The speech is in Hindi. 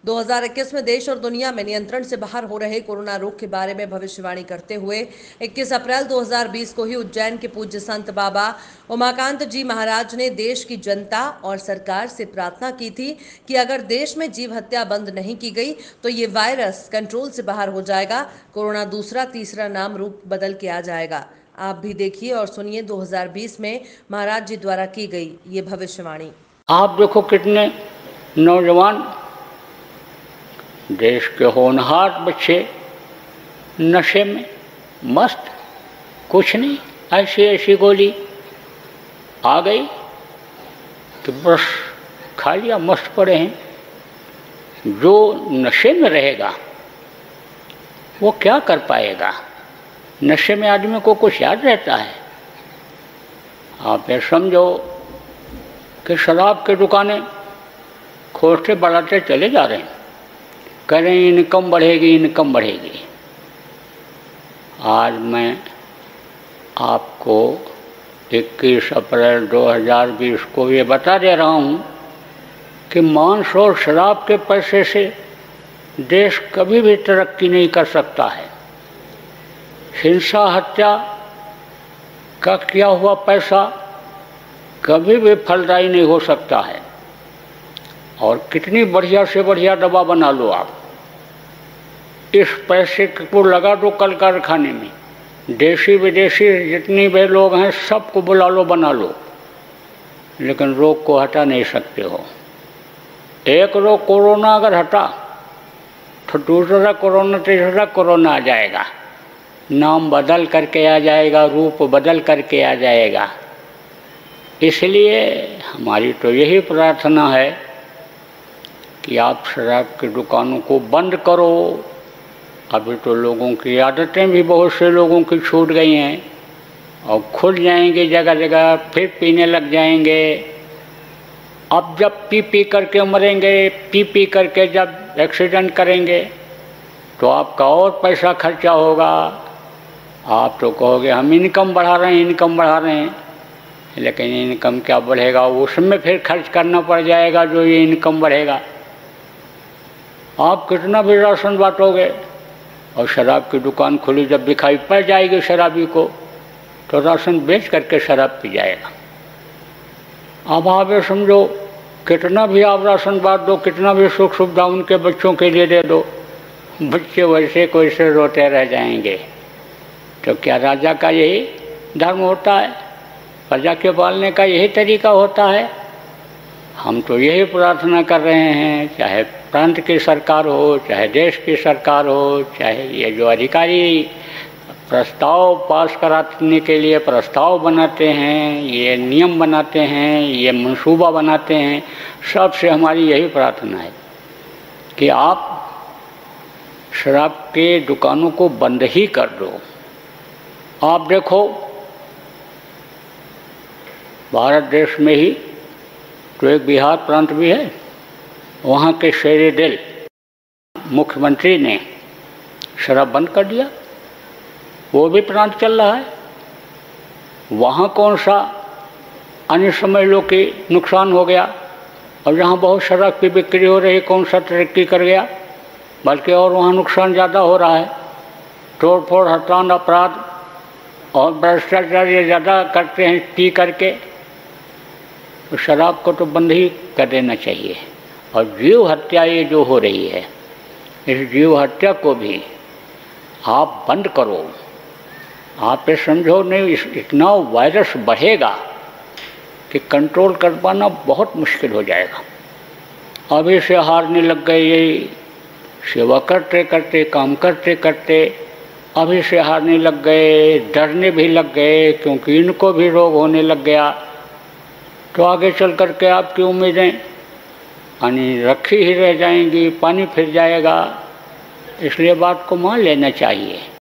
2021 में देश और दुनिया में नियंत्रण से बाहर हो रहे कोरोना रोग के बारे में भविष्यवाणी करते हुए 21 अप्रैल 2020 को ही उज्जैन के पूज्य संत बाबा उमाकांत जी महाराज ने देश की जनता और सरकार से प्रार्थना की थी कि अगर देश में जीव हत्या बंद नहीं की गई तो ये वायरस कंट्रोल से बाहर हो जाएगा, कोरोना दूसरा तीसरा नाम रूप बदल के आ जाएगा। आप भी देखिए और सुनिए 2020 में महाराज जी द्वारा की गई ये भविष्यवाणी। आप देखो कितने नौजवान देश के होनहार बच्चे नशे में मस्त, कुछ नहीं, ऐसी ऐसी गोली आ गई कि बस खा लिया, मस्त पड़े हैं। जो नशे में रहेगा वो क्या कर पाएगा? नशे में आदमी को कुछ याद रहता है? आप ये समझो कि शराब की दुकानें खोलते बढ़ाते चले जा रहे हैं, कह रहे हैं इनकम बढ़ेगी, इनकम बढ़ेगी। आज मैं आपको 21 अप्रैल 2020 को ये बता दे रहा हूँ कि मांस और शराब के पैसे से देश कभी भी तरक्की नहीं कर सकता है। हिंसा हत्या का किया हुआ पैसा कभी भी फलदायी नहीं हो सकता है। और कितनी बढ़िया से बढ़िया दवा बना लो आप, इस पैसे को लगा दो कल कारखाने में, देशी विदेशी जितनी भी लोग हैं सबको बुला लो, बना लो, लेकिन रोग को हटा नहीं सकते हो। एक रोग कोरोना अगर हटा तो दूसरा कोरोना, तीसरा कोरोना आ जाएगा, नाम बदल करके आ जाएगा, रूप बदल करके आ जाएगा। इसलिए हमारी तो यही प्रार्थना है कि आप शराब की दुकानों को बंद करो। अभी तो लोगों की आदतें भी बहुत से लोगों की छूट गई हैं और खुल जाएंगे जगह जगह, फिर पीने लग जाएंगे। अब जब पी पी करके मरेंगे, पी पी करके जब एक्सीडेंट करेंगे तो आपका और पैसा खर्चा होगा। आप तो कहोगे हम इनकम बढ़ा रहे हैं, इनकम बढ़ा रहे हैं, लेकिन इनकम क्या बढ़ेगा? उसमें फिर खर्च करना पड़ जाएगा जो ये इनकम बढ़ेगा। आप कितना भी राशन बांटोगे और शराब की दुकान खुली जब दिखाई पड़ जाएगी शराबी को तो राशन बेच करके शराब पी जाएगा। अब आप ये समझो, कितना भी आप राशन बांट दो, कितना भी सुख सुविधा उनके बच्चों के लिए दे दो, बच्चे वैसे को वैसे रोते रह जाएंगे। तो क्या राजा का यही धर्म होता है? प्रजा के पालने का यही तरीका होता है? हम तो यही प्रार्थना कर रहे हैं, चाहे प्रांत की सरकार हो, चाहे देश की सरकार हो, चाहे ये जो अधिकारी प्रस्ताव पास कराने के लिए प्रस्ताव बनाते हैं, ये नियम बनाते हैं, ये मंसूबा बनाते हैं, सबसे हमारी यही प्रार्थना है कि आप शराब के दुकानों को बंद ही कर दो। आप देखो भारत देश में ही तो एक बिहार प्रांत भी है, वहाँ के शेर दिल मुख्यमंत्री ने शराब बंद कर दिया। वो भी प्रांत चल रहा है, वहाँ कौन सा अन्य समय लोग के नुकसान हो गया, और जहाँ बहुत शराब की बिक्री हो रही कौन सा तरक्की कर गया, बल्कि और वहाँ नुकसान ज़्यादा हो रहा है। तोड़ फोड़, हत्याकांड, अपराध और भ्रष्टाचार ये ज़्यादा करते हैं पी करके। तो शराब को तो बंद ही कर देना चाहिए। और जीव हत्या ये जो हो रही है, इस जीव हत्या को भी आप बंद करो। आप ये समझो नहीं, इतना वायरस बढ़ेगा कि कंट्रोल कर पाना बहुत मुश्किल हो जाएगा। अभी से हारने लग गए, यही सेवा करते करते, काम करते करते अभी से हारने लग गए, डरने भी लग गए, क्योंकि इनको भी रोग होने लग गया। तो आगे चल कर के आपकी उम्मीदें पानी रखी ही रह जाएंगी, पानी फिर जाएगा। इसलिए बात को मान लेना चाहिए।